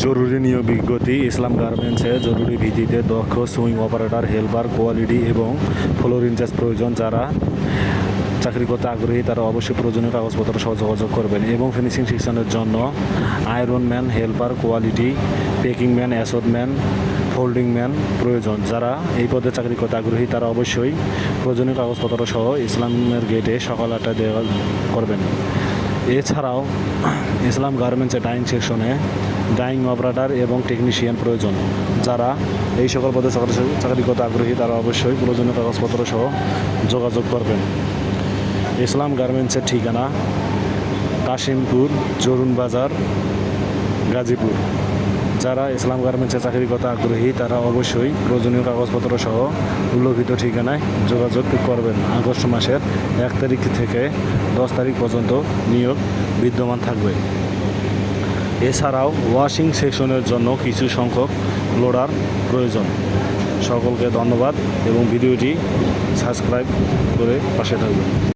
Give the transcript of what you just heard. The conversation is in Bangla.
জরুরি নিয়োগ বিজ্ঞপ্তি। ইসলাম গার্মেন্টসে জরুরি ভিত্তিতে দক্ষ সুইং অপারেটর, হেল্পার, কোয়ালিটি এবং ফ্লোর ইনচার্জ প্রয়োজন। যারা চাকরি করতে আগ্রহী তারা অবশ্যই প্রয়োজনীয় কাগজপত্র সহ যোগাযোগ করবেন। এবং ফিনিশিং সেকশনের জন্য iron man, helper, quality, packing man, অ্যাসোডম্যান, ফোল্ডিং ম্যান প্রয়োজন। যারা এই পদে চাকরি করতে আগ্রহী তারা অবশ্যই প্রয়োজনীয় কাগজপত্র সহ ইসলামের গেটে সকাল 8টায় দেখা করবেন। এছাড়াও ইসলাম গার্মেন্টসের ডাইং সেকশনে ডাইং অপারেটর এবং টেকনিশিয়ান প্রয়োজন। যারা এই সকল পদে চাকরি করতে আগ্রহী তারা অবশ্যই প্রয়োজনীয় কাগজপত্র সহ যোগাযোগ করবেন। ইসলাম গার্মেন্টসের ঠিকানা কাশিমপুর, জরুন বাজার, গাজীপুর। যারা ইসলাম গার্মেন্টসে চাকরি করতে আগ্রহী তারা অবশ্যই প্রয়োজনীয় কাগজপত্র সহ উল্লেখিত ঠিকানায় যোগাযোগ করবেন। আগস্ট মাসের 1 তারিখ থেকে 10 তারিখ পর্যন্ত নিয়োগ বিদ্যমান থাকবে। এছাড়াও ওয়াশিং সেকশনের জন্য কিছু সংখ্যক লোডার প্রয়োজন। সকলকে ধন্যবাদ এবং ভিডিওটি সাবস্ক্রাইব করে পাশে থাকবেন।